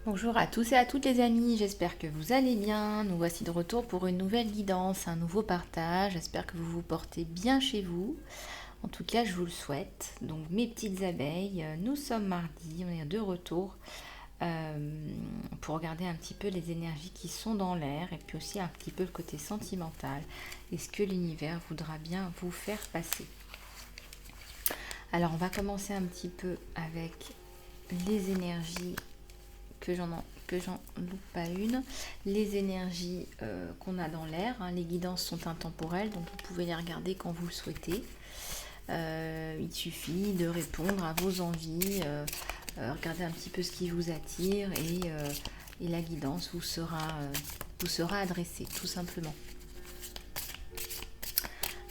Bonjour à tous et à toutes les amis, j'espère que vous allez bien. Nous voici de retour pour une nouvelle guidance, un nouveau partage. J'espère que vous vous portez bien chez vous. En tout cas, je vous le souhaite. Donc mes petites abeilles, nous sommes mardi, on est de retour pour regarder un petit peu les énergies qui sont dans l'air et puis aussi un petit peu le côté sentimental et ce que l'univers voudra bien vous faire passer. Alors on va commencer un petit peu avec les énergies que j'en loupe pas une. Les énergies qu'on a dans l'air, hein, les guidances sont intemporelles, donc vous pouvez les regarder quand vous le souhaitez. Il suffit de répondre à vos envies, regardez un petit peu ce qui vous attire et la guidance vous sera adressée, tout simplement.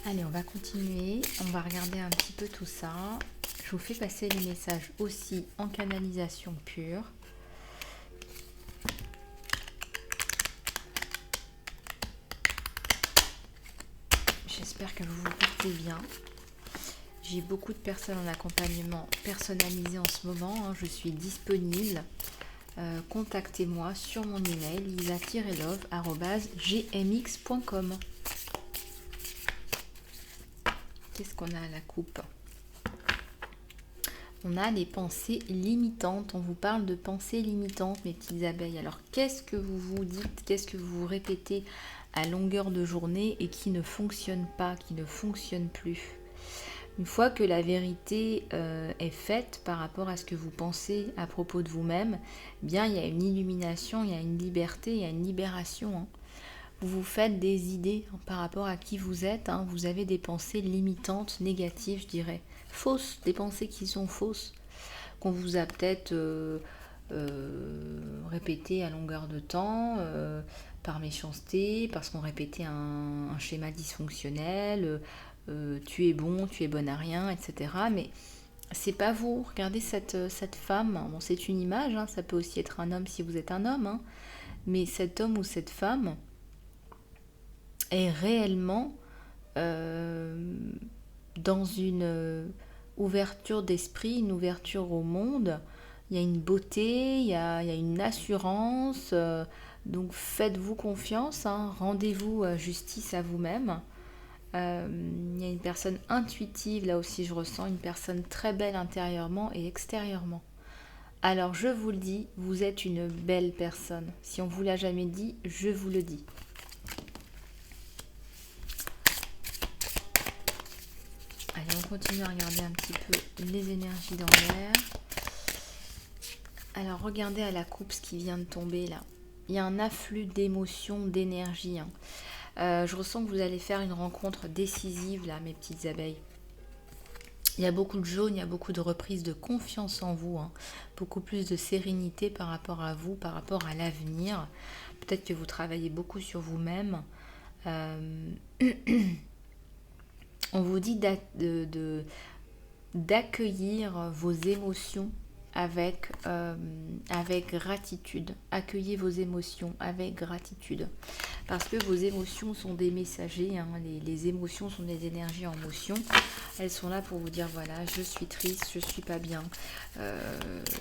Allez, on va continuer, on va regarder un petit peu tout ça. Je vous fais passer les messages aussi en canalisation pure. J'espère que vous vous portez bien. J'ai beaucoup de personnes en accompagnement personnalisé en ce moment. Hein. Je suis disponible. Contactez-moi sur mon email lisa-love@gmx.com. Qu'est-ce qu'on a à la coupe? On a les pensées limitantes. On vous parle de pensées limitantes, mes petites abeilles. Alors, qu'est-ce que vous vous dites? Qu'est-ce que vous vous répétez à longueur de journée et qui ne fonctionne pas, qui ne fonctionne plus? Une fois que la vérité est faite par rapport à ce que vous pensez à propos de vous-même, eh bien il y a une illumination, il y a une liberté, il y a une libération. Hein. Vous vous faites des idées par rapport à qui vous êtes. Hein. Vous avez des pensées limitantes, négatives, je dirais. Fausses, des pensées qui sont fausses, qu'on vous a peut-être répétées à longueur de temps, par méchanceté, parce qu'on répétait un schéma dysfonctionnel. Tu es bon, tu es bonne à rien, etc. Mais c'est pas vous. Regardez cette femme. Bon, c'est une image, hein, ça peut aussi être un homme si vous êtes un homme. Hein, mais cet homme ou cette femme est réellement dans une ouverture d'esprit, une ouverture au monde. Il y a une beauté, il y a une assurance. Donc faites-vous confiance, hein, rendez-vous justice à vous-même. Il y a une personne intuitive, là aussi je ressens une personne très belle intérieurement et extérieurement. Alors je vous le dis, vous êtes une belle personne. Si on ne vous l'a jamais dit, je vous le dis. Allez, on continue à regarder un petit peu les énergies dans l'air. Alors regardez à la coupe ce qui vient de tomber là. Il y a un afflux d'émotions, d'énergie. Hein. Je ressens que vous allez faire une rencontre décisive là, mes petites abeilles. Il y a beaucoup de jaune, il y a beaucoup de reprise de confiance en vous, hein. Beaucoup plus de sérénité par rapport à vous, par rapport à l'avenir. Peut-être que vous travaillez beaucoup sur vous-même. On vous dit d'accueillir vos émotions avec gratitude. Accueillez vos émotions avec gratitude. Parce que vos émotions sont des messagers. Hein. Les émotions sont des énergies en motion. Elles sont là pour vous dire, voilà, je suis triste, je suis pas bien.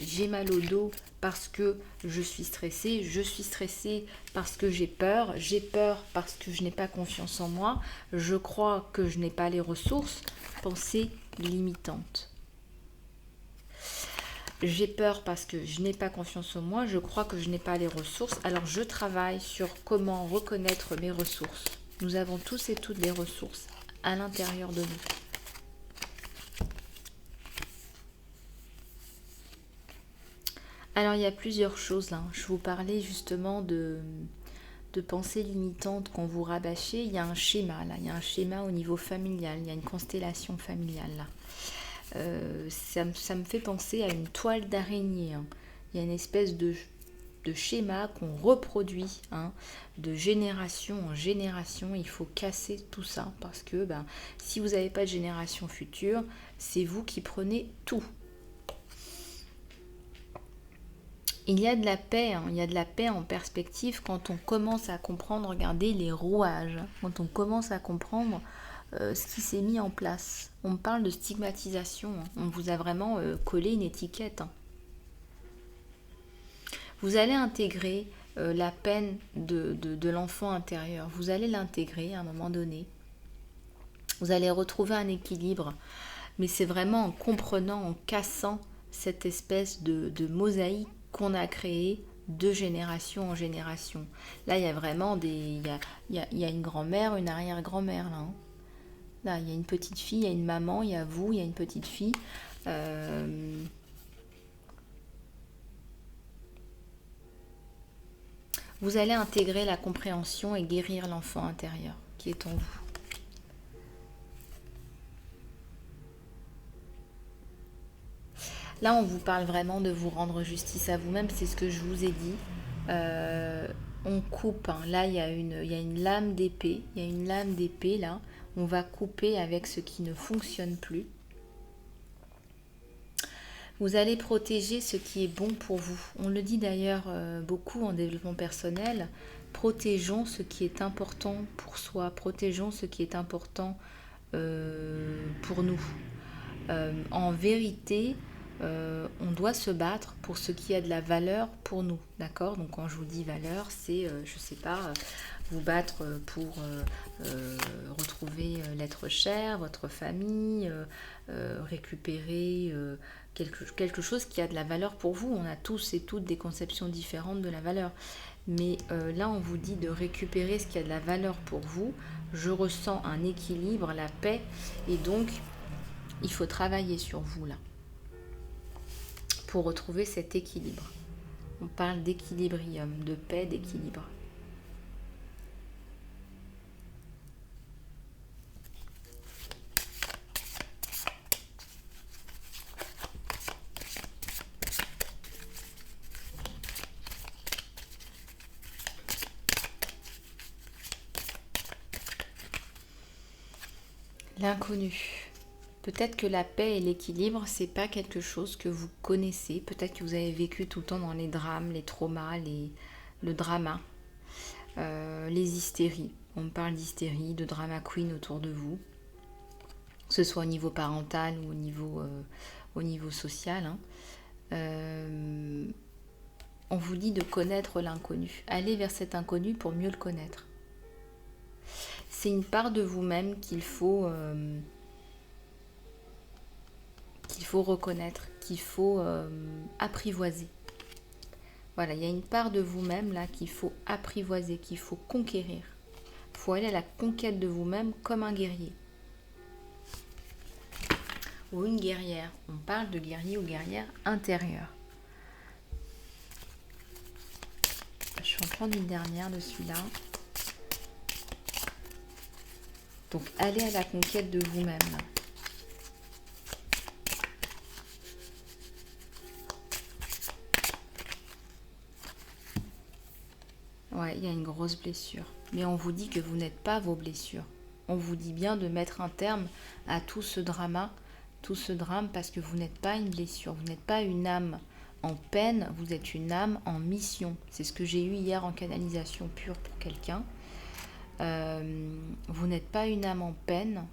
J'ai mal au dos parce que je suis stressée parce que j'ai peur parce que je n'ai pas confiance en moi. Je crois que je n'ai pas les ressources. Pensée limitante. J'ai peur parce que je n'ai pas confiance en moi, je crois que je n'ai pas les ressources, alors je travaille sur comment reconnaître mes ressources. Nous avons tous et toutes des ressources à l'intérieur de nous. Alors il y a plusieurs choses là. Je vous parlais justement de pensées limitantes qu'on vous rabâchait. Il y a un schéma là, il y a un schéma au niveau familial, il y a une constellation familiale là. Ça me fait penser à une toile d'araignée. Hein. Il y a une espèce de schéma qu'on reproduit, hein, de génération en génération. Il faut casser tout ça parce que si vous n'avez pas de génération future, c'est vous qui prenez tout. Il y a de la paix, hein, il y a de la paix en perspective quand on commence à comprendre, regardez les rouages, quand on commence à comprendre ce qui s'est mis en place. On parle de stigmatisation, hein. On vous a vraiment collé une étiquette. Hein. Vous allez intégrer la peine de l'enfant intérieur. Vous allez l'intégrer à un moment donné. Vous allez retrouver un équilibre, mais c'est vraiment en comprenant, en cassant cette espèce de mosaïque qu'on a créée de génération en génération. Là, il y a vraiment il y a une grand-mère, une arrière-grand-mère, là. Là, il y a une petite fille, il y a une maman, il y a vous, il y a une petite fille. Vous allez intégrer la compréhension et guérir l'enfant intérieur qui est en vous. Là, on vous parle vraiment de vous rendre justice à vous-même, c'est ce que je vous ai dit. On coupe, hein. Là, il y a une lame d'épée, il y a une lame d'épée, là. On va couper avec ce qui ne fonctionne plus. Vous allez protéger ce qui est bon pour vous. On le dit d'ailleurs beaucoup en développement personnel. Protégeons ce qui est important pour soi. Protégeons ce qui est important pour nous. En vérité, on doit se battre pour ce qui a de la valeur pour nous. D'accord? Donc quand je vous dis valeur, c'est, je sais pas, vous battre pour retrouver l'être cher, votre famille, récupérer quelque chose qui a de la valeur pour vous. On a tous et toutes des conceptions différentes de la valeur. Mais là, on vous dit de récupérer ce qui a de la valeur pour vous. Je ressens un équilibre, la paix. Et donc, il faut travailler sur vous, là, pour retrouver cet équilibre. On parle d'équilibrium, de paix, d'équilibre. L'inconnu. Peut-être que la paix et l'équilibre, c'est pas quelque chose que vous connaissez. Peut-être que vous avez vécu tout le temps dans les drames, les traumas, le drama, les hystéries. On me parle d'hystérie, de drama queen autour de vous, que ce soit au niveau parental ou au niveau social. Hein. On vous dit de connaître l'inconnu. Allez vers cet inconnu pour mieux le connaître. C'est une part de vous-même qu'il faut reconnaître, qu'il faut apprivoiser. Voilà, il y a une part de vous-même là qu'il faut apprivoiser, qu'il faut conquérir. Il faut aller à la conquête de vous-même comme un guerrier. Ou une guerrière. On parle de guerrier ou guerrière intérieure. Je vais en prendre une dernière de celui-là. Donc, allez à la conquête de vous-même. Ouais, il y a une grosse blessure. Mais on vous dit que vous n'êtes pas vos blessures. On vous dit bien de mettre un terme à tout ce drame, parce que vous n'êtes pas une blessure, vous n'êtes pas une âme en peine, vous êtes une âme en mission. C'est ce que j'ai eu hier en canalisation pure pour quelqu'un. Vous n'êtes pas une âme en peine,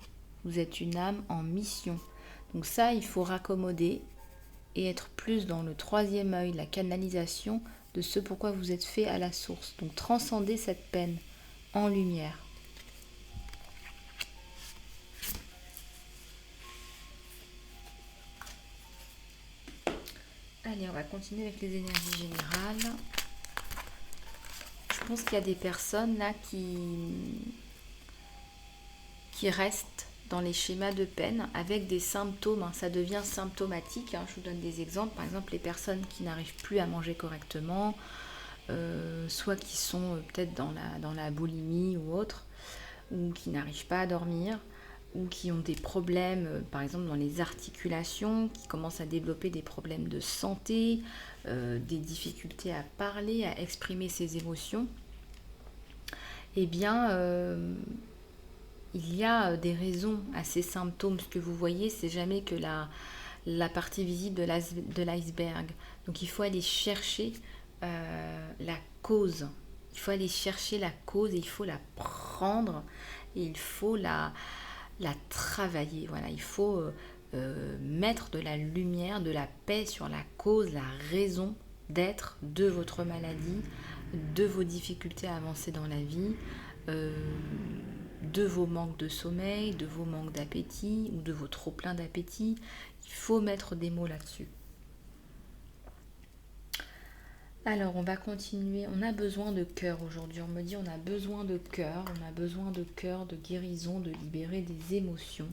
vous êtes une âme en mission. Donc ça, il faut raccommoder et être plus dans le troisième œil, la canalisation de ce pourquoi vous êtes fait à la source. Donc transcender cette peine en lumière. Allez, on va continuer avec les énergies générales. Je pense qu'il y a des personnes là qui restent dans les schémas de peine avec des symptômes. Ça devient symptomatique. Je vous donne des exemples. Par exemple, les personnes qui n'arrivent plus à manger correctement, soit qui sont peut-être dans la boulimie ou autre, ou qui n'arrivent pas à dormir, ou qui ont des problèmes, par exemple dans les articulations, qui commencent à développer des problèmes de santé, des difficultés à parler, à exprimer ses émotions. Eh bien, il y a des raisons à ces symptômes. Ce que vous voyez, c'est jamais que la partie visible de l'iceberg. Donc il faut aller chercher la cause. Il faut aller chercher la cause et il faut la prendre et il faut la travailler. Voilà, il faut mettre de la lumière, de la paix sur la cause, la raison d'être, de votre maladie, de vos difficultés à avancer dans la vie, de vos manques de sommeil, de vos manques d'appétit ou de vos trop plein d'appétit. Il faut mettre des mots là-dessus. Alors, on va continuer. On a besoin de cœur aujourd'hui. On me dit on a besoin de cœur. On a besoin de cœur, de guérison, de libérer des émotions.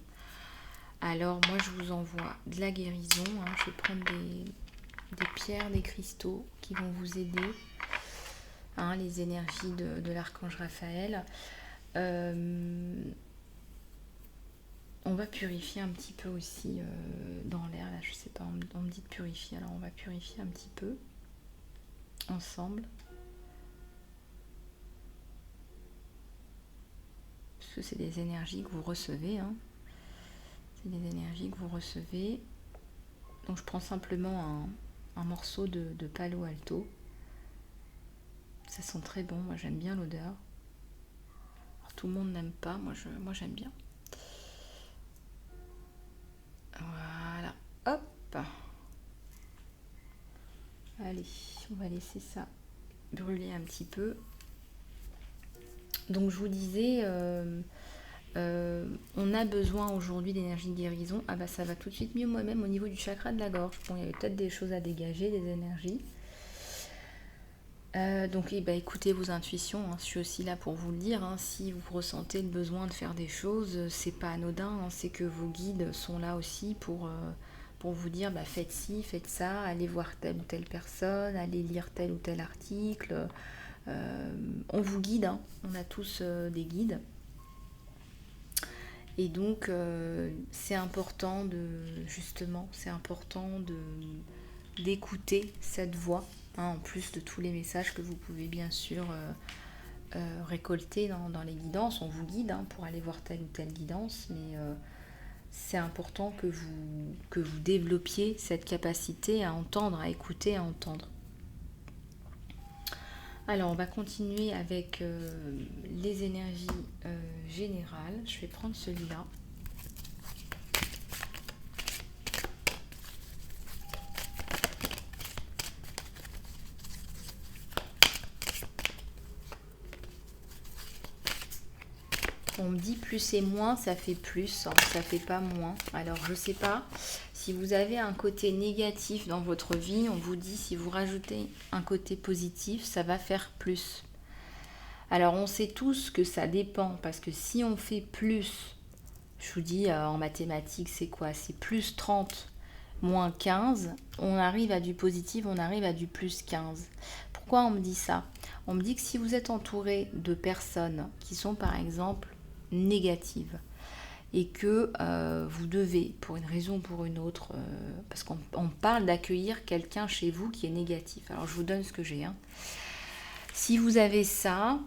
Alors, moi, je vous envoie de la guérison. Je vais prendre des pierres, des cristaux qui vont vous aider. Les énergies de l'archange Raphaël. On va purifier un petit peu aussi dans l'air. Là, je sais pas, on me dit de purifier. Alors, on va purifier un petit peu. Ensemble, parce que c'est des énergies que vous recevez, c'est des énergies que vous recevez. Donc je prends simplement un morceau de Palo Alto. Ça sent très bon, moi j'aime bien l'odeur. Alors, tout le monde n'aime pas, moi j'aime bien. Voilà, hop. Allez, on va laisser ça brûler un petit peu. Donc je vous disais, on a besoin aujourd'hui d'énergie de guérison. Ah bah ça va tout de suite mieux moi-même au niveau du chakra de la gorge. Bon, il y avait peut-être des choses à dégager, des énergies. Donc écoutez vos intuitions, je suis aussi là pour vous le dire. Si vous ressentez le besoin de faire des choses, c'est pas anodin, c'est que vos guides sont là aussi pour vous dire faites ci, faites ça, allez voir telle ou telle personne, allez lire tel ou tel article. On vous guide, on a tous des guides. Et donc c'est important d'écouter cette voix, en plus de tous les messages que vous pouvez bien sûr récolter dans les guidances. On vous guide pour aller voir telle ou telle guidance, mais c'est important que vous développiez cette capacité à entendre, à écouter, à entendre. Alors, on va continuer avec les énergies générales. Je vais prendre celui-là. On me dit plus et moins, ça fait plus, ça fait pas moins. Alors, je sais pas, si vous avez un côté négatif dans votre vie, on vous dit si vous rajoutez un côté positif, ça va faire plus. Alors, on sait tous que ça dépend, parce que si on fait plus, je vous dis en mathématiques, c'est quoi? C'est plus 30, moins 15, on arrive à du positif, on arrive à du plus 15. Pourquoi on me dit ça? On me dit que si vous êtes entouré de personnes qui sont par exemple négatives, et que vous devez, pour une raison ou pour une autre, parce qu'on parle d'accueillir quelqu'un chez vous qui est négatif. Alors je vous donne ce que j'ai. Si vous avez ça,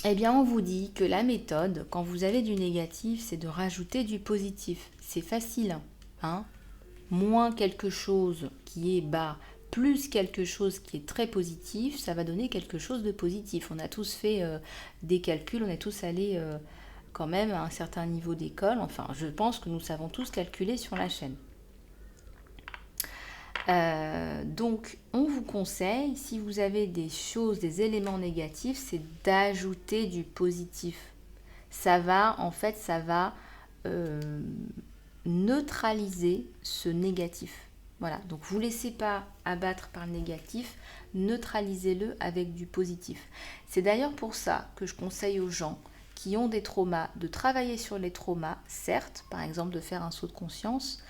eh bien on vous dit que la méthode, quand vous avez du négatif, c'est de rajouter du positif. C'est facile. Moins quelque chose qui est bas, plus quelque chose qui est très positif, ça va donner quelque chose de positif. On a tous fait des calculs, on est tous allés quand même à un certain niveau d'école. Enfin, je pense que nous savons tous calculer sur la chaîne. Donc, on vous conseille, si vous avez des choses, des éléments négatifs, c'est d'ajouter du positif. Ça va neutraliser ce négatif. Voilà, donc vous ne laissez pas abattre par le négatif, neutralisez-le avec du positif. C'est d'ailleurs pour ça que je conseille aux gens qui ont des traumas de travailler sur les traumas, certes, par exemple de faire un saut de conscience,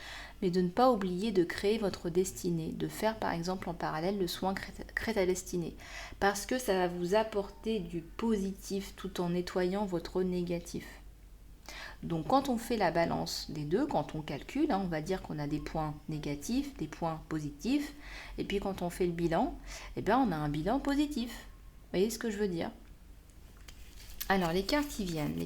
mais de ne pas oublier de créer votre destinée, de faire par exemple en parallèle le soin crée ta destinée, parce que ça va vous apporter du positif tout en nettoyant votre négatif. Donc quand on fait la balance des deux, quand on calcule, on va dire qu'on a des points négatifs, des points positifs, et puis quand on fait le bilan, on a un bilan positif. Vous voyez ce que je veux dire? Alors les cartes qui viennent.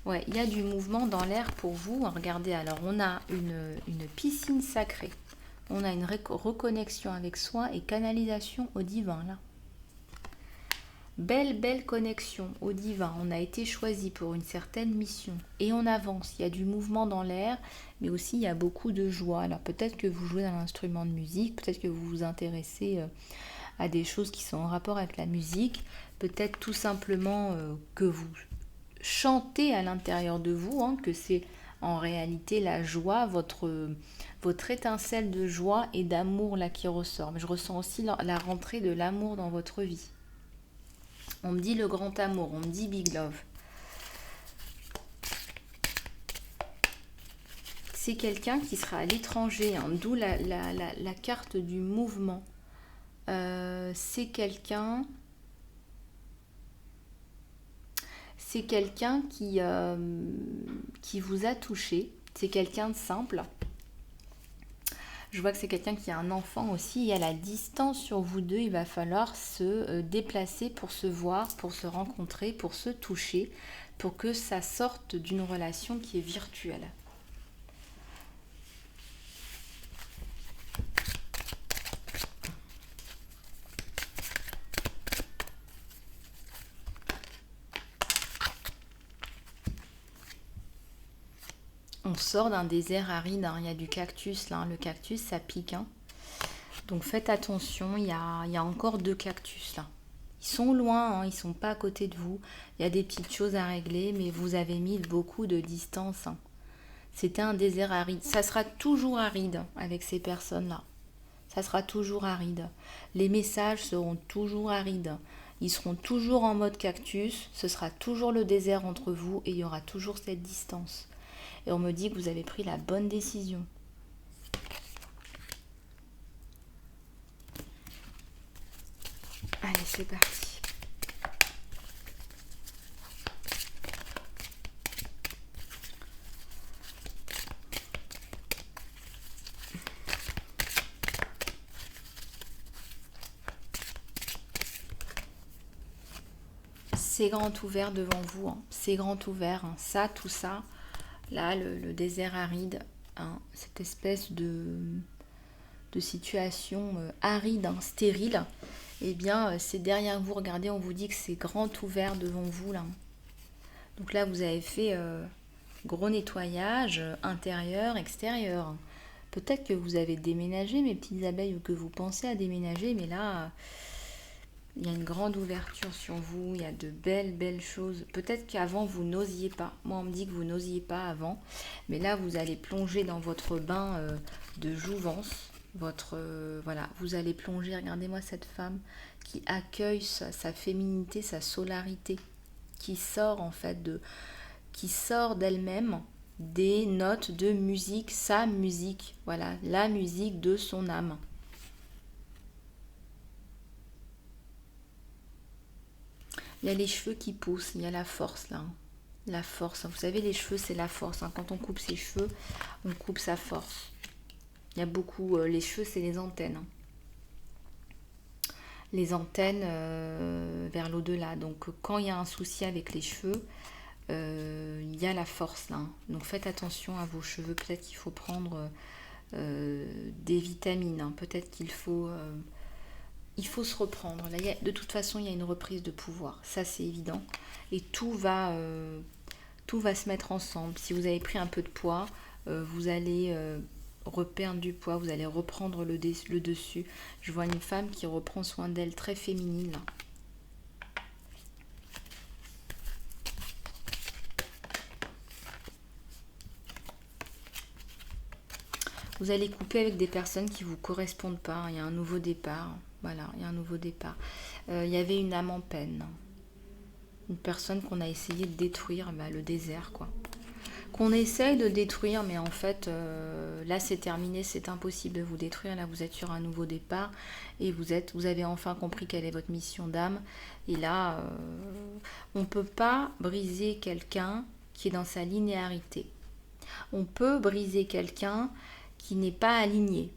Ouais, il y a du mouvement dans l'air pour vous. Regardez, alors on a une piscine sacrée. On a une reconnexion avec soi et canalisation au divin là. Belle connexion au divin. On a été choisi pour une certaine mission. Et on avance. Il y a du mouvement dans l'air, mais aussi il y a beaucoup de joie. Alors peut-être que vous jouez d'un instrument de musique, peut-être que vous vous intéressez à des choses qui sont en rapport avec la musique, peut-être tout simplement que vous chantez à l'intérieur de vous, hein, que c'est en réalité la joie, votre étincelle de joie et d'amour là qui ressort. Mais je ressens aussi la rentrée de l'amour dans votre vie. On me dit le grand amour, on me dit big love. C'est quelqu'un qui sera à l'étranger, hein, d'où la carte du mouvement. C'est quelqu'un qui vous a touché. C'est quelqu'un de simple. Je vois que c'est quelqu'un qui a un enfant aussi. Et à la distance sur vous deux, il va falloir se déplacer pour se voir, pour se rencontrer, pour se toucher, pour que ça sorte d'une relation qui est virtuelle. On sort d'un désert aride, hein. Il y a du cactus là, le cactus ça pique, hein. Donc faites attention, il y a encore 2 cactus là. Ils sont loin, hein, ils sont pas à côté de vous. Il y a des petites choses à régler, mais vous avez mis beaucoup de distance, hein. C'était un désert aride. Ça sera toujours aride avec ces personnes-là. Ça sera toujours aride. Les messages seront toujours arides. Ils seront toujours en mode cactus. Ce sera toujours le désert entre vous et il y aura toujours cette distance. Et on me dit que vous avez pris la bonne décision. Allez, c'est parti. C'est grand ouvert devant vous, hein. C'est grand ouvert, hein. Ça, tout ça, là, le désert aride, hein. Cette espèce de situation aride, hein, stérile, eh bien, c'est derrière vous. Regardez, on vous dit que c'est grand ouvert devant vous, là. Donc là, vous avez fait gros nettoyage intérieur, extérieur. Peut-être que vous avez déménagé, mes petites abeilles, ou que vous pensez à déménager, mais là, il y a une grande ouverture sur vous, il y a de belles choses. Peut-être qu'avant, vous n'osiez pas. Moi, on me dit que vous n'osiez pas avant. Mais là, vous allez plonger dans votre bain de jouvence. Voilà, vous allez plonger. Regardez-moi cette femme qui accueille sa féminité, sa solarité, qui sort en fait qui sort d'elle-même des notes de musique, sa musique. Voilà, la musique de son âme. Il y a les cheveux qui poussent, il y a la force là. La force. Vous savez, les cheveux, c'est la force, hein. Quand on coupe ses cheveux, on coupe sa force. Il y a beaucoup... les cheveux, c'est les antennes, hein. Les antennes vers l'au-delà. Donc, quand il y a un souci avec les cheveux, il y a la force là, hein. Donc, faites attention à vos cheveux. Peut-être qu'il faut prendre des vitamines, hein. Peut-être qu'il faut... il faut se reprendre. Là, de toute façon, il y a une reprise de pouvoir. Ça, c'est évident. Et tout va se mettre ensemble. Si vous avez pris un peu de poids, vous allez reperdre du poids. Vous allez reprendre le dessus. Je vois une femme qui reprend soin d'elle, très féminine. Là. Vous allez couper avec des personnes qui ne vous correspondent pas. Il y a un nouveau départ. Voilà, il y a un nouveau départ. Il y avait une âme en peine. Une personne qu'on a essayé de détruire, le désert, quoi. Qu'on essaye de détruire, mais en fait, là, c'est terminé, c'est impossible de vous détruire. Là, vous êtes sur un nouveau départ et vous avez enfin compris quelle est votre mission d'âme. Et là, on ne peut pas briser quelqu'un qui est dans sa linéarité. On peut briser quelqu'un qui n'est pas aligné.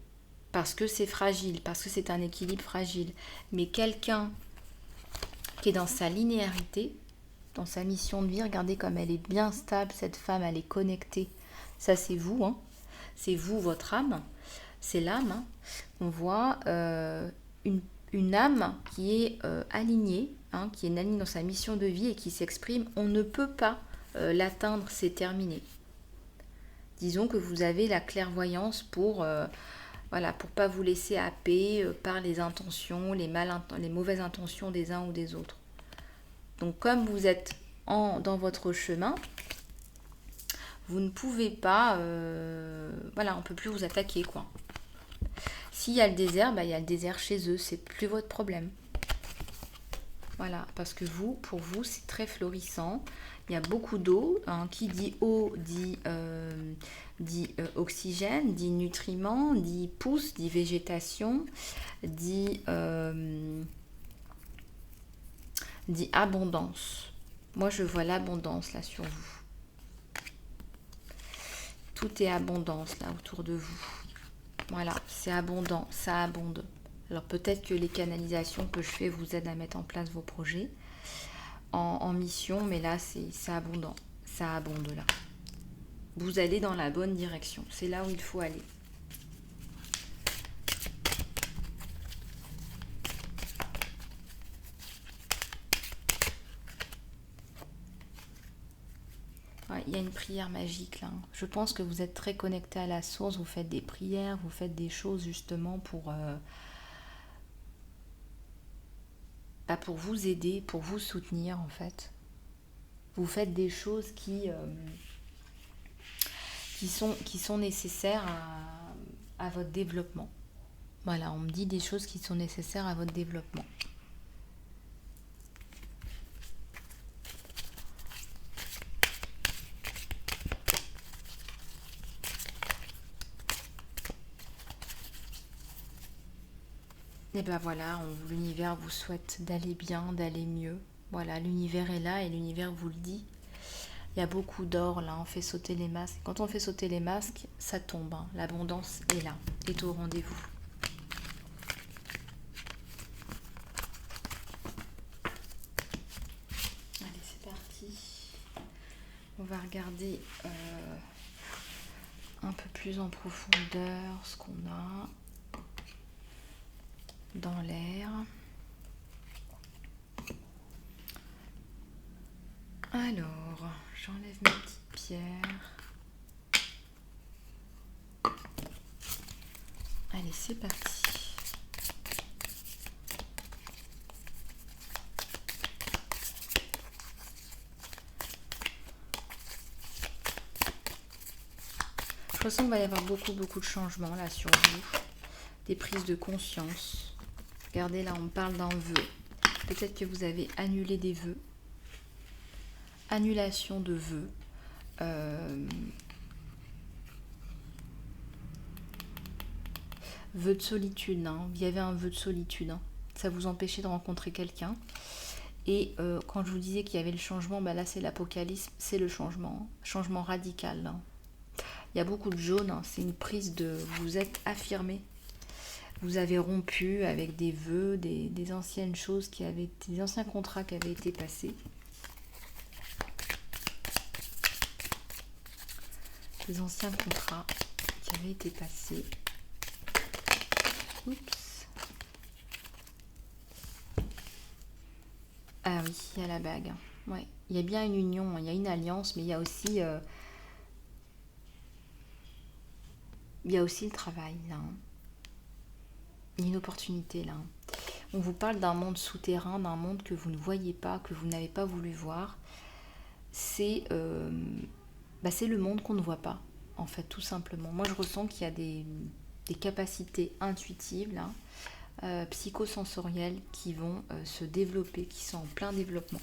Parce que c'est fragile, parce que c'est un équilibre fragile. Mais quelqu'un qui est dans sa linéarité, dans sa mission de vie, regardez comme elle est bien stable, cette femme, elle est connectée. Ça, c'est vous, hein. C'est vous, votre âme. C'est l'âme, hein. On voit une âme qui est alignée, hein, qui est alignée dans sa mission de vie et qui s'exprime. On ne peut pas l'atteindre, c'est terminé. Disons que vous avez la clairvoyance pour voilà, pour pas vous laisser happer par les intentions, les mauvaises intentions des uns ou des autres. Donc comme vous êtes dans votre chemin, vous ne pouvez pas, voilà, on peut plus vous attaquer, quoi. S'il y a le désert, bah, il y a le désert chez eux, c'est plus votre problème. Voilà, parce que pour vous, c'est très florissant. Il y a beaucoup d'eau, hein. Qui dit eau dit oxygène, dit nutriments, dit pousse, dit végétation, dit abondance. Moi, je vois l'abondance là sur vous. Tout est abondance là autour de vous. Voilà, c'est abondant, ça abonde. Alors peut-être que les canalisations que je fais vous aident à mettre en place vos projets en mission, mais là c'est abondant, ça abonde là. Vous allez dans la bonne direction, c'est là où il faut aller. Ouais, il y a une prière magique là. Je pense que vous êtes très connecté à la source, vous faites des prières, vous faites des choses justement pour vous aider, pour vous soutenir en fait. Vous faites des choses qui sont nécessaires à votre développement. Voilà, on me dit des choses qui sont nécessaires à votre développement. Et ben voilà, l'univers vous souhaite d'aller bien, d'aller mieux. Voilà, l'univers est là et l'univers vous le dit. Il y a beaucoup d'or là, on fait sauter les masques. Quand on fait sauter les masques, ça tombe, hein. L'abondance est là, est au rendez-vous. Allez, c'est parti. On va regarder un peu plus en profondeur ce qu'on a dans l'air. Alors, j'enlève mes petites pierres. Allez, c'est parti. Je ressens qu'il va y avoir beaucoup de changements là sur vous. Des prises de conscience. Regardez, là, on parle d'un vœu. Peut-être que vous avez annulé des vœux. Annulation de vœux. Vœu de solitude. Hein. Il y avait un vœu de solitude. Hein. Ça vous empêchait de rencontrer quelqu'un. Et quand je vous disais qu'il y avait le changement, bah là, c'est l'apocalypse. C'est le changement. Hein. Changement radical. Hein. Il y a beaucoup de jaune. Hein. C'est une prise de... Vous êtes affirmé. Vous avez rompu avec des vœux, des anciennes choses qui avaient été, des anciens contrats qui avaient été passés. Des anciens contrats qui avaient été passés. Oups. Ah oui, il y a la bague. Ouais, il y a bien une union, il y a une alliance, mais il y a aussi le travail là. Hein. Il y a une opportunité là. On vous parle d'un monde souterrain, d'un monde que vous ne voyez pas, que vous n'avez pas voulu voir. C'est le monde qu'on ne voit pas, en fait, tout simplement. Moi, je ressens qu'il y a des capacités intuitives, là, psychosensorielles, qui vont se développer, qui sont en plein développement.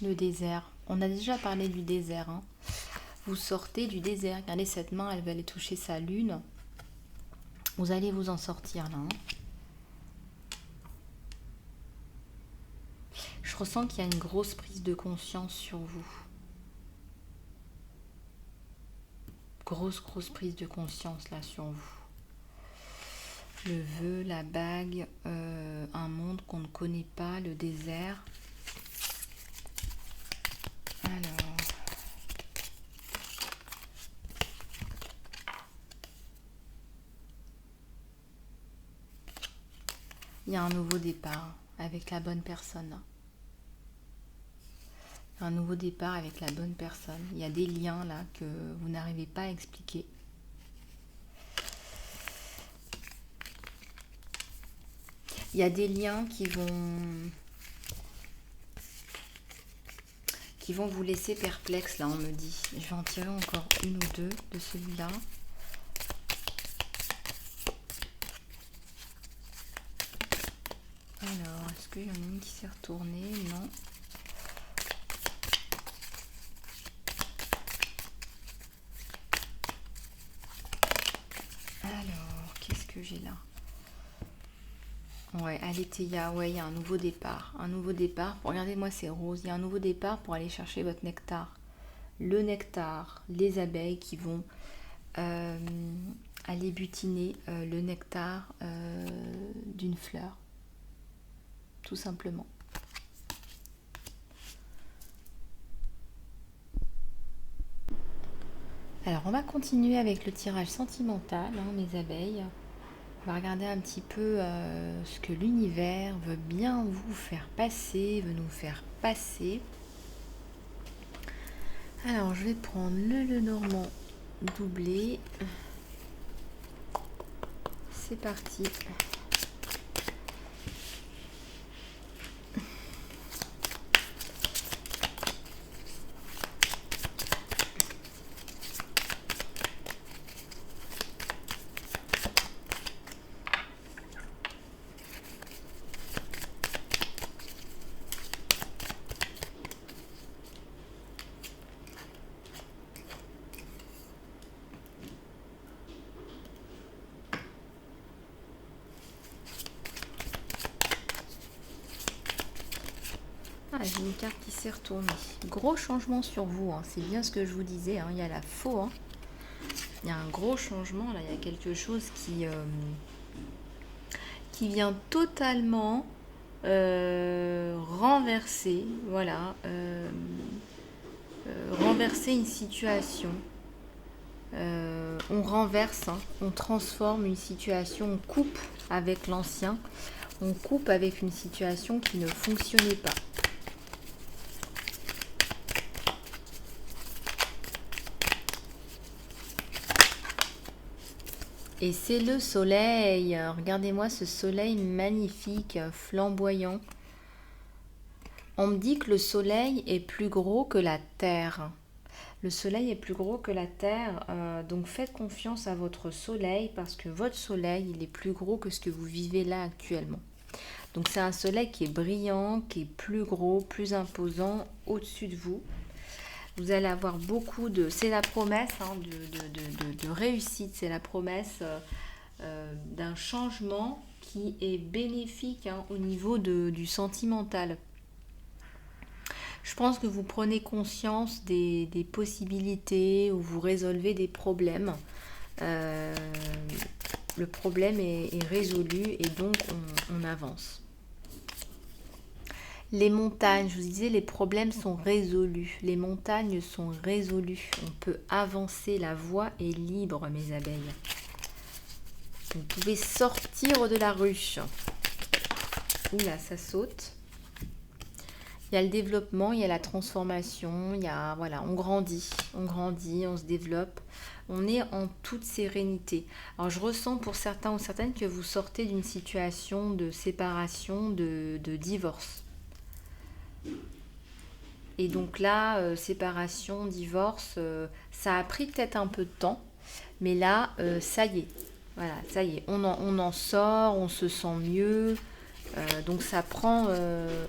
Le désert. On a déjà parlé du désert. Hein. Vous sortez du désert. Regardez cette main, elle va aller toucher sa lune. Vous allez vous en sortir là. Hein. Je ressens qu'il y a une grosse prise de conscience sur vous. grosse prise de conscience là sur vous. Le vœu, la bague, un monde qu'on ne connaît pas, le désert. Alors, il y a un nouveau départ avec la bonne personne. Un nouveau départ avec la bonne personne. Il y a des liens là que vous n'arrivez pas à expliquer. Il y a des liens qui vont vous laisser perplexe là, on me dit. Je vais en tirer encore une ou deux de celui-là. Alors, est-ce qu'il y en a une qui s'est retournée? Non. Alors, qu'est-ce que j'ai là? Ouais, Aletheia, ouais, il y a un nouveau départ. Un nouveau départ. Regardez-moi, c'est rose. Il y a un nouveau départ pour aller chercher votre nectar. Le nectar, les abeilles qui vont aller butiner le nectar d'une fleur. Tout simplement. Alors, on va continuer avec le tirage sentimental, hein, mes abeilles. On va regarder un petit peu ce que l'univers veut bien vous faire passer, veut nous faire passer. Alors, je vais prendre le Normand doublé. C'est parti. Ah, j'ai une carte qui s'est retournée. Gros changement sur vous, hein. C'est bien ce que je vous disais, hein. Il y a la faux. Hein. Il y a un gros changement, là. Il y a quelque chose qui vient totalement renverser, voilà, renverser une situation. On renverse, hein. On transforme une situation, on coupe avec l'ancien, on coupe avec une situation qui ne fonctionnait pas. Et c'est le soleil. Regardez-moi ce soleil magnifique, flamboyant. On me dit que le soleil est plus gros que la terre. Le soleil est plus gros que la terre. Donc faites confiance à votre soleil parce que votre soleil, il est plus gros que ce que vous vivez là actuellement. Donc c'est un soleil qui est brillant, qui est plus gros, plus imposant au-dessus de vous. Vous allez avoir beaucoup de... C'est la promesse hein, de réussite, c'est la promesse d'un changement qui est bénéfique hein, au niveau du sentimental. Je pense que vous prenez conscience des possibilités où vous résolvez des problèmes. Le problème est résolu et donc on avance. Les montagnes, je vous disais, les problèmes sont résolus. Les montagnes sont résolues. On peut avancer, la voie est libre, mes abeilles. Vous pouvez sortir de la ruche. Oula, ça saute. Il y a le développement, il y a la transformation, il y a, voilà, on grandit, on se développe. On est en toute sérénité. Alors, je ressens pour certains ou certaines que vous sortez d'une situation de séparation, de divorce. Et donc là, séparation, divorce, ça a pris peut-être un peu de temps, mais là, ça y est. Voilà, ça y est, on en sort, on se sent mieux. Donc ça prend...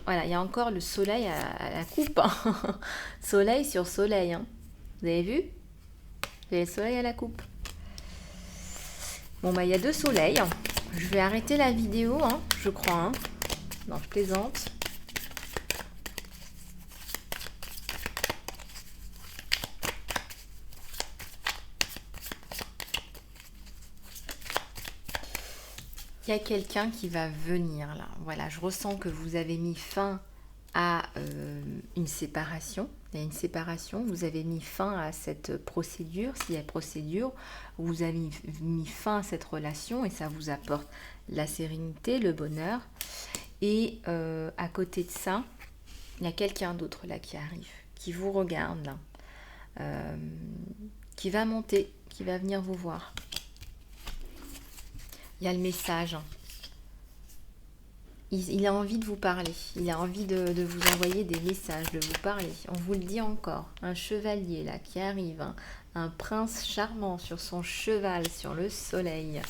voilà, il y a encore le soleil à la coupe. Hein. Soleil sur soleil. Hein. Vous avez vu? Il y a le soleil à la coupe. Bon, bah il y a 2 soleils. Je vais arrêter la vidéo, hein, je crois. Hein. Non, je plaisante. Il y a quelqu'un qui va venir là. Voilà, je ressens que vous avez mis fin à une séparation. Il y a une séparation, vous avez mis fin à cette procédure. S'il y a procédure, vous avez mis fin à cette relation et ça vous apporte la sérénité, le bonheur. Et à côté de ça, il y a quelqu'un d'autre là qui arrive, qui vous regarde là, qui va monter, qui va venir vous voir. Il y a le message. Il a envie de vous parler. Il a envie de vous envoyer des messages, de vous parler. On vous le dit encore. Un chevalier là qui arrive. Un prince charmant sur son cheval, sur le soleil.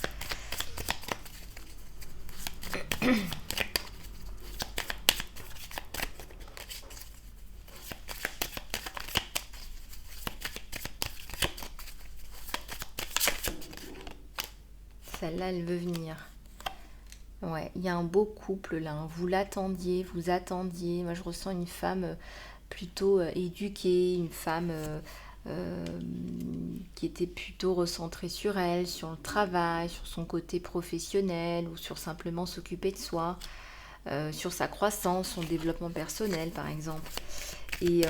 Celle-là, elle veut venir. Ouais, il y a un beau couple là, hein. Vous l'attendiez, vous attendiez. Moi, je ressens une femme plutôt éduquée, une femme euh, qui était plutôt recentrée sur elle, sur le travail, sur son côté professionnel ou sur simplement s'occuper de soi, sur sa croissance, son développement personnel par exemple. Et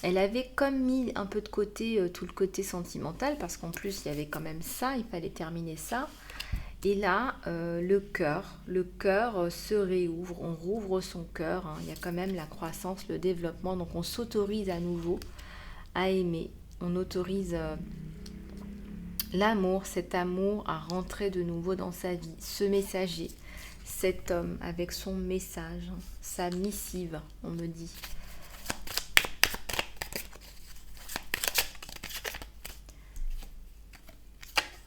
elle avait comme mis un peu de côté tout le côté sentimental parce qu'en plus il y avait quand même ça, il fallait terminer ça. Et là, le cœur se réouvre, on rouvre son cœur, hein. Il y a quand même la croissance, le développement, donc on s'autorise à nouveau à aimer, on autorise l'amour, cet amour à rentrer de nouveau dans sa vie, ce messager, cet homme avec son message, hein, sa missive, on me dit.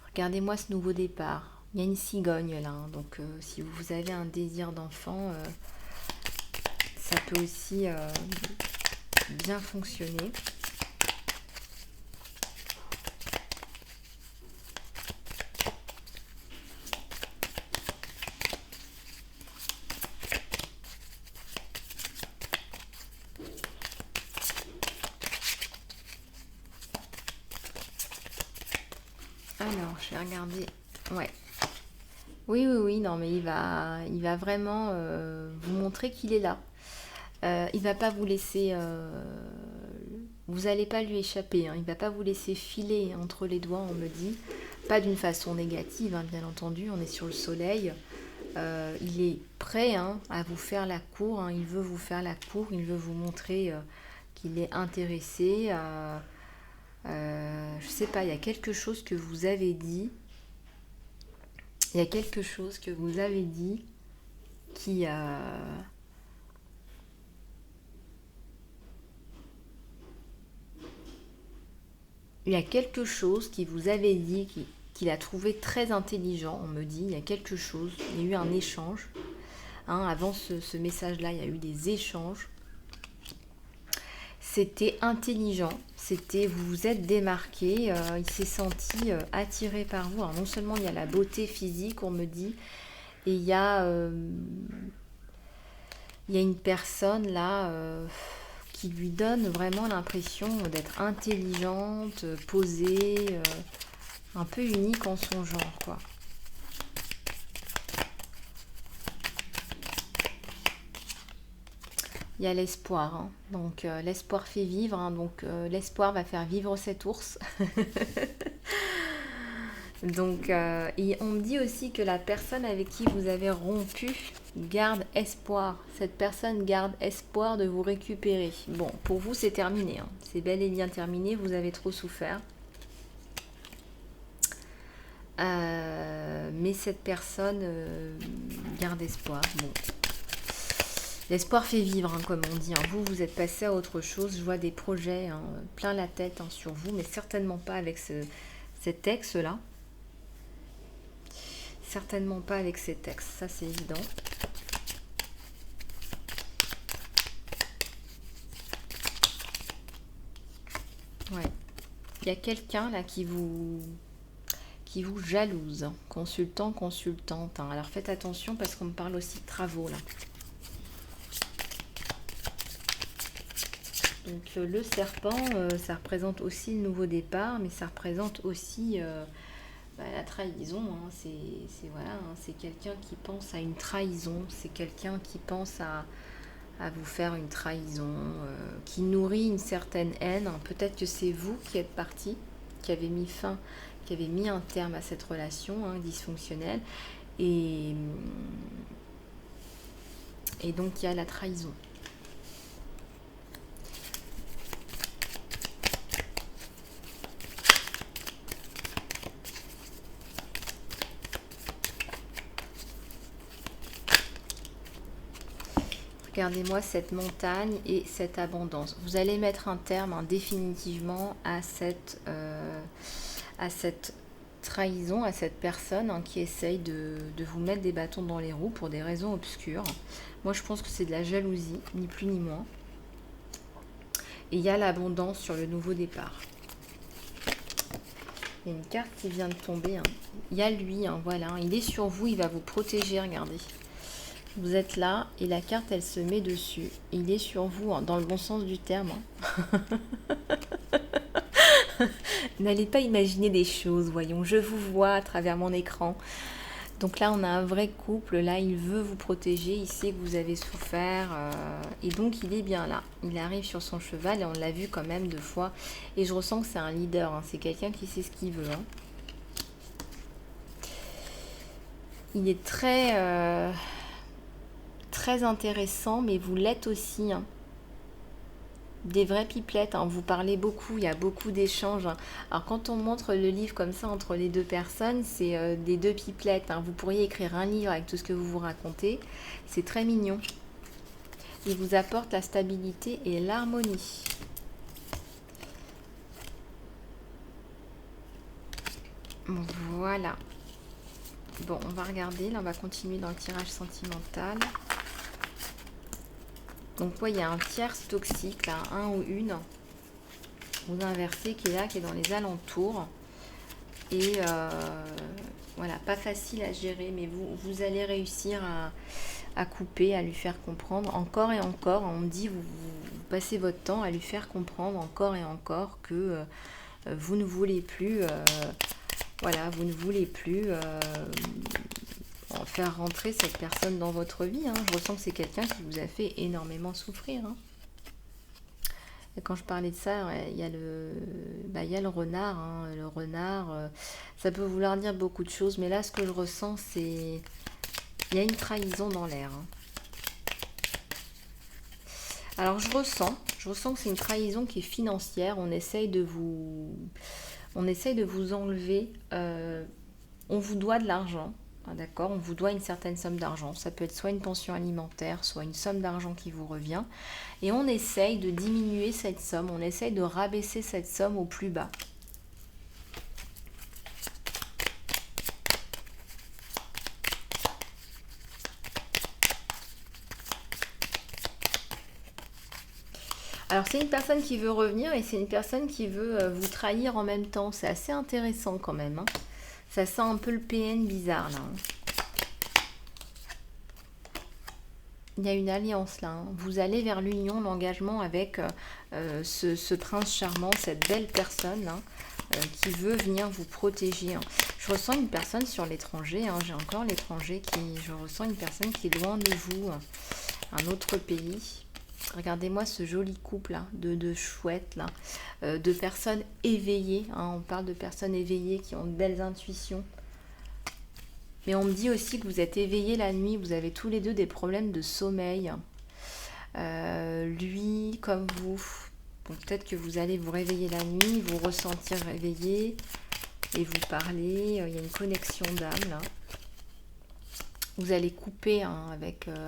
Regardez-moi ce nouveau départ. Il y a une cigogne là, hein, donc si vous avez un désir d'enfant, ça peut aussi bien fonctionner. Alors, je vais regarder. Ouais. Oui, oui, oui, non, mais il va vraiment vous montrer qu'il est là. Il va pas vous laisser. Vous n'allez pas lui échapper, hein. Il va pas vous laisser filer entre les doigts, on me dit. Pas d'une façon négative, hein, bien entendu. On est sur le soleil. Il est prêt, hein, à vous faire la cour, hein. Il veut vous faire la cour. Il veut vous montrer qu'il est intéressé. Je sais pas, il y a quelque chose que vous avez dit. Il y a quelque chose que vous avez dit qui il y a quelque chose qui vous avait dit qu'il a trouvé très intelligent, on me dit. Il y a quelque chose, il y a eu un échange, hein, avant ce message-là, il y a eu des échanges. C'était intelligent, c'était vous vous êtes démarqué, il s'est senti attiré par vous. Alors non seulement il y a la beauté physique, on me dit, et il y a une personne là qui lui donne vraiment l'impression d'être intelligente, posée, un peu unique en son genre, quoi. Il y a l'espoir, hein. Donc l'espoir fait vivre, hein. Donc l'espoir va faire vivre cet ours. Donc et on me dit aussi que la personne avec qui vous avez rompu garde espoir. Cette personne garde espoir de vous récupérer. Bon, pour vous c'est terminé, hein. C'est bel et bien terminé, vous avez trop souffert. Mais cette personne garde espoir. Bon. L'espoir fait vivre, hein, comme on dit, hein. Vous, vous êtes passé à autre chose. Je vois des projets, hein, plein la tête, hein, sur vous, mais certainement pas avec cet ex-là. Certainement pas avec cet ex, ça c'est évident. Ouais. Il y a quelqu'un là qui vous jalouse. Consultant, consultante, hein. Alors faites attention parce qu'on me parle aussi de travaux là. Donc le serpent, ça représente aussi le nouveau départ, mais ça représente aussi La trahison, hein, c'est voilà, hein, c'est quelqu'un qui pense à une trahison, c'est quelqu'un qui pense à vous faire une trahison, qui nourrit une certaine haine. Peut-être que c'est vous qui êtes parti, qui avez mis fin, qui avez mis un terme à cette relation hein, dysfonctionnelle. Et donc il y a la trahison. Regardez-moi cette montagne et cette abondance. Vous allez mettre un terme hein, définitivement à cette trahison, à cette personne hein, qui essaye de vous mettre des bâtons dans les roues pour des raisons obscures. Moi, je pense que c'est de la jalousie, ni plus ni moins. Et il y a l'abondance sur le nouveau départ. Il y a une carte qui vient de tomber. Hein. Il y a lui, hein, voilà. Il est sur vous, il va vous protéger, regardez. Vous êtes là et la carte, elle se met dessus. Il est sur vous, hein, dans le bon sens du terme. Hein. N'allez pas imaginer des choses, voyons. Je vous vois à travers mon écran. Donc là, on a un vrai couple. Là, il veut vous protéger. Il sait que vous avez souffert. Et donc, il est bien là. Il arrive sur son cheval et on l'a vu quand même 2 fois. Et je ressens que c'est un leader. Hein. C'est quelqu'un qui sait ce qu'il veut. Hein. Il est très... très intéressant, mais vous l'êtes aussi. Hein. Des vraies pipelettes, hein. Vous parlez beaucoup, il y a beaucoup d'échanges. Hein. Alors quand on montre le livre comme ça entre les 2 personnes, c'est des 2 pipelettes. Hein. Vous pourriez écrire un livre avec tout ce que vous vous racontez. C'est très mignon. Il vous apporte la stabilité et l'harmonie. Voilà. Bon, on va regarder. Là, on va continuer dans le tirage sentimental. Donc, il y a un tierce toxique, là, un ou une, ou inversé, qui est là, qui est dans les alentours. Et voilà, pas facile à gérer, mais vous allez réussir à couper, à lui faire comprendre, encore et encore. On me dit, vous passez votre temps à lui faire comprendre encore et encore que vous ne voulez plus, voilà, vous ne voulez plus... faire rentrer cette personne dans votre vie. Hein. Je ressens que c'est quelqu'un qui vous a fait énormément souffrir. Hein. Et quand je parlais de ça, il y a le renard. Hein. Le renard, ça peut vouloir dire beaucoup de choses, mais là, ce que je ressens, c'est... Il y a une trahison dans l'air. Hein. Alors, je ressens que c'est une trahison qui est financière. On essaye de vous enlever. On vous doit de l'argent. D'accord, on vous doit une certaine somme d'argent. Ça peut être soit une pension alimentaire, soit une somme d'argent qui vous revient. Et on essaye de diminuer cette somme, on essaye de rabaisser cette somme au plus bas. Alors c'est une personne qui veut revenir et c'est une personne qui veut vous trahir en même temps. C'est assez intéressant quand même. Hein. Ça sent un peu le PN bizarre là. Hein. Il y a une alliance là. Hein. Vous allez vers l'union, l'engagement avec ce prince charmant, cette belle personne hein, qui veut venir vous protéger. Hein. Je ressens une personne sur l'étranger. Hein. J'ai encore l'étranger je ressens une personne qui est loin de vous, un autre pays. Regardez-moi ce joli couple là, de chouettes là, de personnes éveillées. Hein. On parle de personnes éveillées qui ont de belles intuitions. Mais on me dit aussi que vous êtes éveillés la nuit, vous avez tous les 2 des problèmes de sommeil. Lui, comme vous, bon, peut-être que vous allez vous réveiller la nuit, vous ressentir réveillé et vous parler. Il y a une connexion d'âme là. Vous allez couper hein,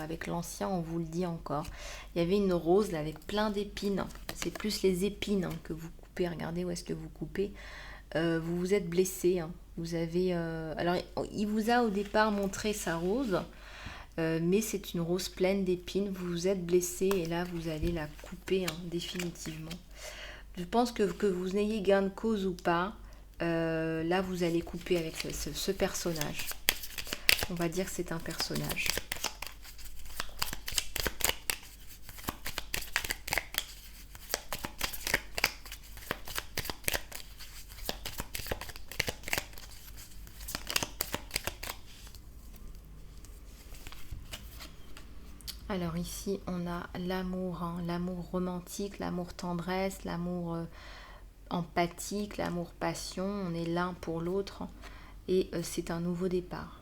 avec l'ancien, on vous le dit encore. Il y avait une rose là, avec plein d'épines. C'est plus les épines hein, que vous coupez. Regardez où est-ce que vous coupez. Vous vous êtes blessé. Hein. Vous avez, alors, il vous a au départ montré sa rose, mais c'est une rose pleine d'épines. Vous vous êtes blessé et là, vous allez la couper hein, définitivement. Je pense que vous n'ayez gain de cause ou pas, là, vous allez couper avec ce personnage. On va dire que c'est un personnage. Alors ici, on a l'amour, hein, l'amour romantique, l'amour tendresse, l'amour empathique, l'amour passion. On est l'un pour l'autre et c'est un nouveau départ.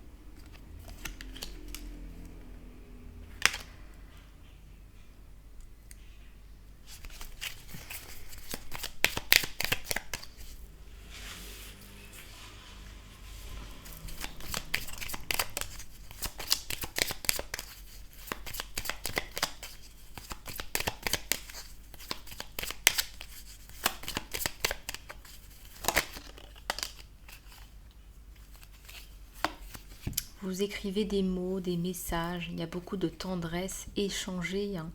Vous écrivez des mots, des messages, il y a beaucoup de tendresse échangée, hein.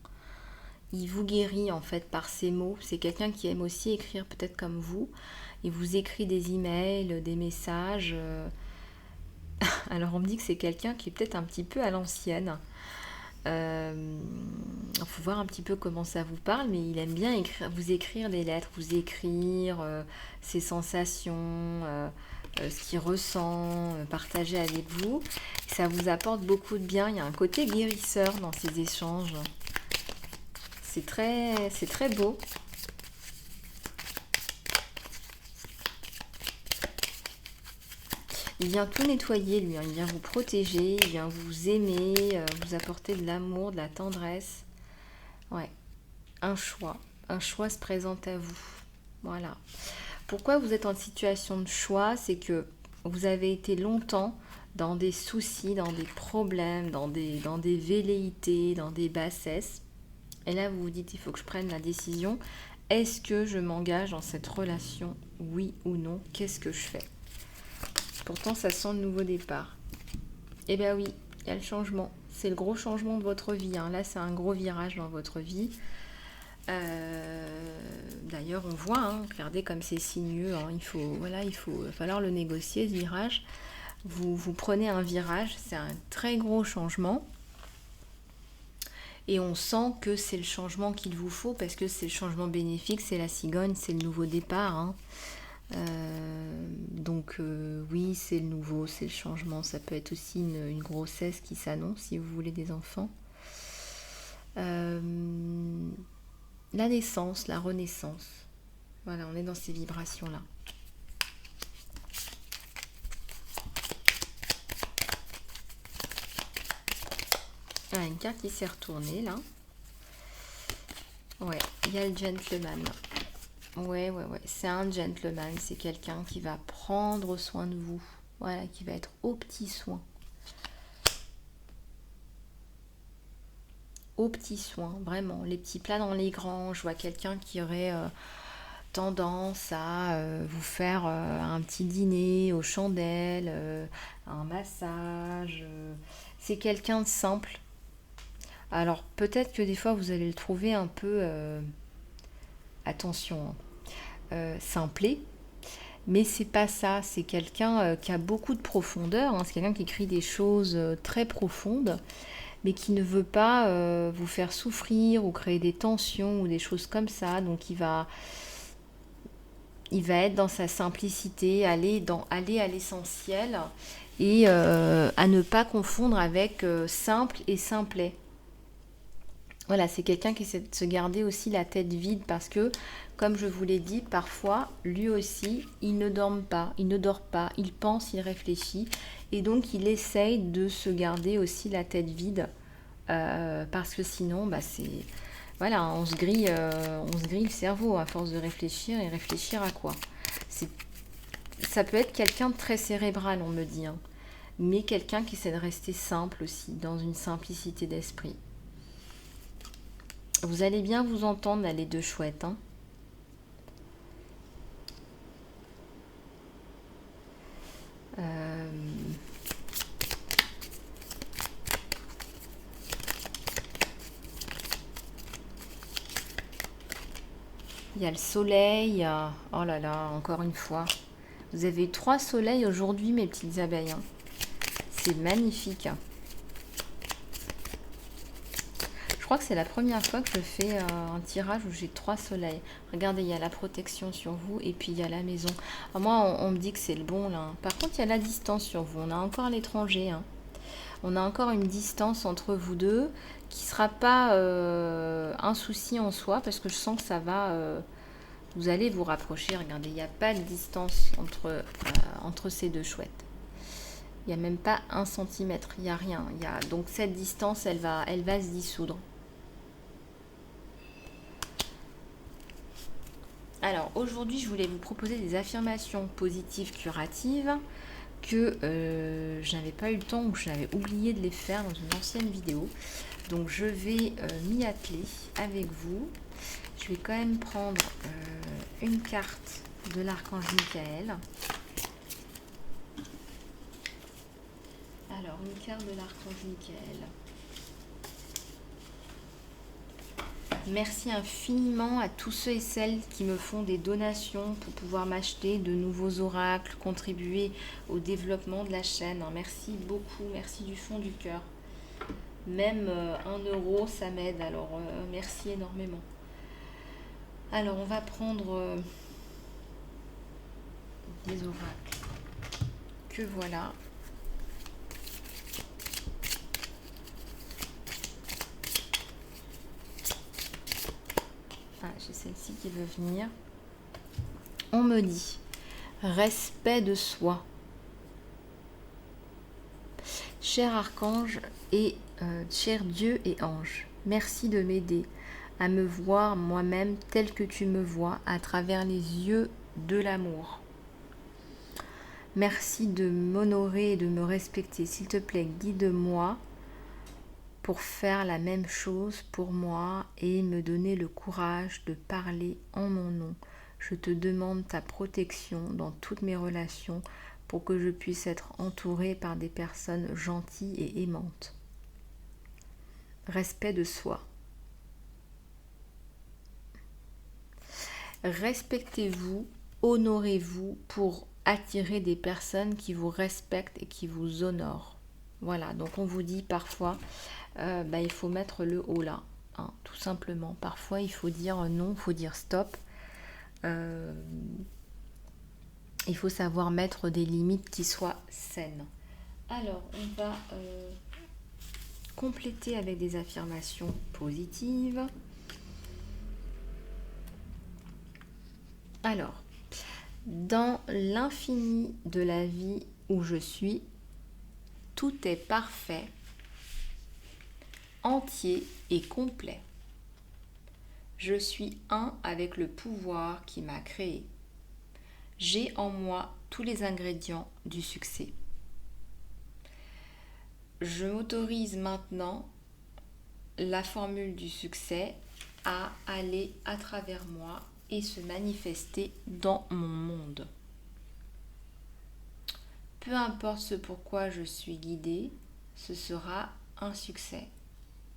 Il vous guérit en fait par ces mots. C'est quelqu'un qui aime aussi écrire peut-être comme vous. Il vous écrit des emails, des messages. Alors on me dit que c'est quelqu'un qui est peut-être un petit peu à l'ancienne. Il faut voir un petit peu comment ça vous parle, mais il aime bien vous écrire des lettres, vous écrire ses sensations, ce qu'il ressent, partager avec vous. Ça vous apporte beaucoup de bien. Il y a un côté guérisseur dans ces échanges. C'est très beau. Il vient tout nettoyer, lui, hein. Il vient vous protéger, il vient vous aimer, vous apporter de l'amour, de la tendresse. Ouais, un choix se présente à vous. Voilà. Pourquoi vous êtes en situation de choix? C'est que vous avez été longtemps dans des soucis, dans des problèmes, dans des velléités, dans des bassesses. Et là, vous vous dites, il faut que je prenne la décision. Est-ce que je m'engage dans cette relation? Oui ou non? Qu'est-ce que je fais? Pourtant, ça sent le nouveau départ. Eh bien oui, il y a le changement. C'est le gros changement de votre vie, hein. Là, c'est un gros virage dans votre vie. D'ailleurs, on voit, hein, regardez comme c'est sinueux, hein. Il va falloir le négocier, ce virage. Vous prenez un virage, c'est un très gros changement. Et on sent que c'est le changement qu'il vous faut parce que c'est le changement bénéfique, c'est la cigogne, c'est le nouveau départ, hein. Oui, c'est le nouveau, c'est le changement. Ça peut être aussi une grossesse qui s'annonce si vous voulez des enfants. La naissance, la renaissance. Voilà, on est dans ces vibrations-là. Ah, une carte qui s'est retournée là. Ouais, il y a le gentleman. Ouais, c'est un gentleman, c'est quelqu'un qui va prendre soin de vous. Voilà, qui va être aux petits soins. Aux petits soins, vraiment. Les petits plats dans les grands. Je vois quelqu'un qui aurait tendance à vous faire un petit dîner aux chandelles, un massage. C'est quelqu'un de simple. Alors, peut-être que des fois, vous allez le trouver un peu... attention, simplé, mais c'est pas ça. C'est quelqu'un qui a beaucoup de profondeur, hein. C'est quelqu'un qui écrit des choses très profondes, mais qui ne veut pas vous faire souffrir ou créer des tensions ou des choses comme ça. Donc il va être dans sa simplicité, aller à l'essentiel et à ne pas confondre avec simple et simplet. Voilà, c'est quelqu'un qui essaie de se garder aussi la tête vide parce que, comme je vous l'ai dit, parfois, lui aussi, il ne dort pas, il pense, il réfléchit et donc il essaye de se garder aussi la tête vide parce que sinon, c'est... Voilà, on se grille le cerveau à force de réfléchir et réfléchir à quoi? Ça peut être quelqu'un de très cérébral, on me dit, hein, mais quelqu'un qui essaie de rester simple aussi, dans une simplicité d'esprit. Vous allez bien vous entendre, là, les deux chouettes, hein. Il y a le soleil. Oh là là, encore une fois. Vous avez eu 3 soleils aujourd'hui, mes petites abeilles, hein. C'est magnifique. Je crois que c'est la première fois que je fais un tirage où j'ai 3 soleils. Regardez, il y a la protection sur vous et puis il y a la maison. Alors moi, on me dit que c'est le bon, là. Par contre, il y a la distance sur vous. On a encore l'étranger, hein. On a encore une distance entre vous deux qui sera pas un souci en soi, parce que je sens que ça va, vous allez vous rapprocher. Regardez, il n'y a pas de distance entre ces deux chouettes. Il n'y a même pas 1 centimètre, il n'y a rien. Donc cette distance, elle va se dissoudre. Alors aujourd'hui, je voulais vous proposer des affirmations positives curatives que je n'avais pas eu le temps ou je n'avais oublié de les faire dans une ancienne vidéo. Donc je vais m'y atteler avec vous. Je vais quand même prendre une carte de l'archange Michael. Alors, une carte de l'archange Michael. Merci infiniment à tous ceux et celles qui me font des donations pour pouvoir m'acheter de nouveaux oracles, contribuer au développement de la chaîne. Merci beaucoup, merci du fond du cœur. Même 1 euro, ça m'aide, alors merci énormément. Alors, on va prendre des oracles. Que voilà. Ah, j'ai celle-ci qui veut venir. On me dit respect de soi. Cher archange et cher Dieu et ange, merci de m'aider à me voir moi-même tel que tu me vois à travers les yeux de l'amour. Merci de m'honorer et de me respecter. S'il te plaît, guide-moi pour faire la même chose pour moi et me donner le courage de parler en mon nom. Je te demande ta protection dans toutes mes relations pour que je puisse être entourée par des personnes gentilles et aimantes. Respect de soi. Respectez-vous, honorez-vous pour attirer des personnes qui vous respectent et qui vous honorent. Voilà, donc on vous dit parfois, il faut mettre le haut là, hein, tout simplement. Parfois, il faut dire non, il faut dire stop. Il faut savoir mettre des limites qui soient saines. Alors, on va compléter avec des affirmations positives. Alors, dans l'infini de la vie où je suis, tout est parfait, entier et complet. Je suis un avec le pouvoir qui m'a créé. J'ai en moi tous les ingrédients du succès. Je m'autorise maintenant la formule du succès à aller à travers moi et se manifester dans mon monde. Peu importe ce pourquoi je suis guidée, ce sera un succès.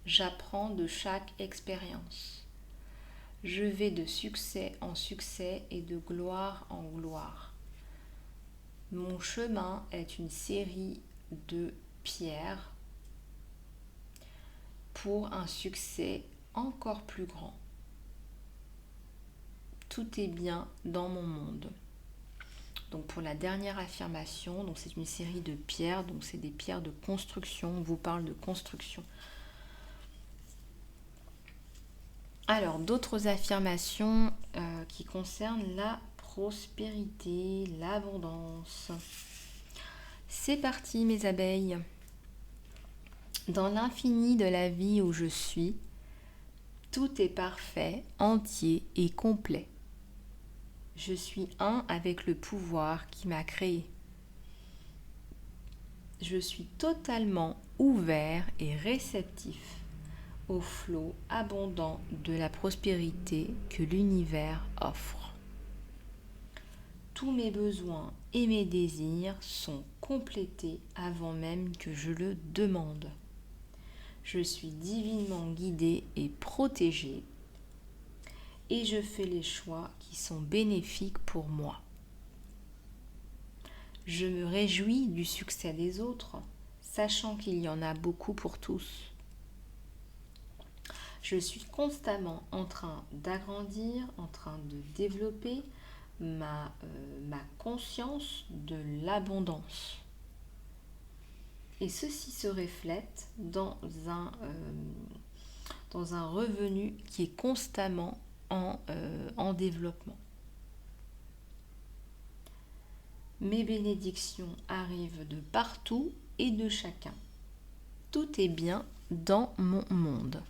J'apprends de chaque expérience. Je vais de succès en succès et de gloire en gloire. Mon chemin est une série de pierres pour un succès encore plus grand. Tout est bien dans mon monde. Donc pour la dernière affirmation, donc c'est une série de pierres, donc c'est des pierres de construction, on vous parle de construction. Alors d'autres affirmations qui concernent la prospérité, l'abondance. C'est parti mes abeilles. Dans l'infini de la vie où je suis, tout est parfait, entier et complet. Je suis un avec le pouvoir qui m'a créé. Je suis totalement ouvert et réceptif au flot abondant de la prospérité que l'univers offre. Tous mes besoins et mes désirs sont complétés avant même que je le demande. Je suis divinement guidée et protégée et je fais les choix qui sont bénéfiques pour moi. Je me réjouis du succès des autres, sachant qu'il y en a beaucoup pour tous. Je suis constamment en train d'agrandir, en train de développer ma conscience de l'abondance. Et ceci se reflète dans dans un revenu qui est constamment en développement. Mes bénédictions arrivent de partout et de chacun. Tout est bien dans mon monde.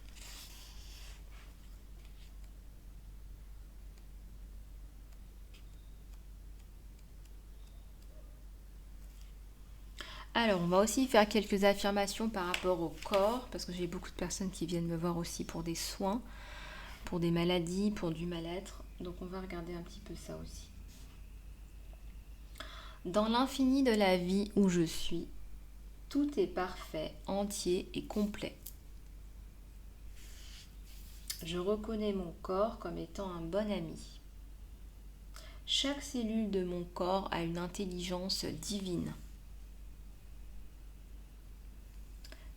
Alors, on va aussi faire quelques affirmations par rapport au corps, parce que j'ai beaucoup de personnes qui viennent me voir aussi pour des soins, pour des maladies, pour du mal-être. Donc, on va regarder un petit peu ça aussi. Dans l'infini de la vie où je suis, tout est parfait, entier et complet. Je reconnais mon corps comme étant un bon ami. Chaque cellule de mon corps a une intelligence divine.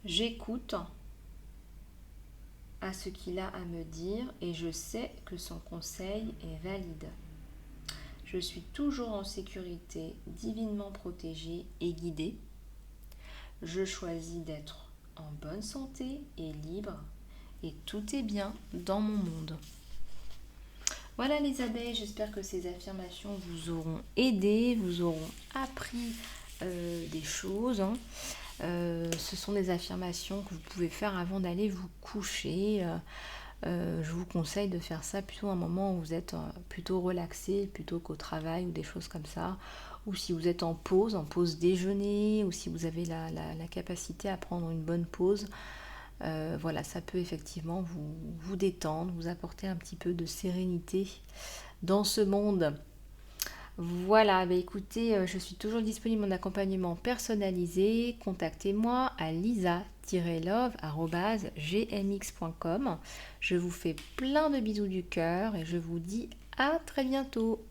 J'écoute à ce qu'il a à me dire et je sais que son conseil est valide. Je suis toujours en sécurité, divinement protégée et guidée. Je choisis d'être en bonne santé et libre et tout est bien dans mon monde. Voilà les abeilles, j'espère que ces affirmations vous auront aidé, vous auront appris des choses. Ce sont des affirmations que vous pouvez faire avant d'aller vous coucher. Je vous conseille de faire ça plutôt à un moment où vous êtes plutôt relaxé, plutôt qu'au travail ou des choses comme ça. Ou si vous êtes en pause déjeuner, ou si vous avez la capacité à prendre une bonne pause. Voilà, ça peut effectivement vous détendre, vous apporter un petit peu de sérénité dans ce monde. Voilà, bah écoutez, je suis toujours disponible en accompagnement personnalisé. Contactez-moi à lisa-love@gmx.com. Je vous fais plein de bisous du cœur et je vous dis à très bientôt.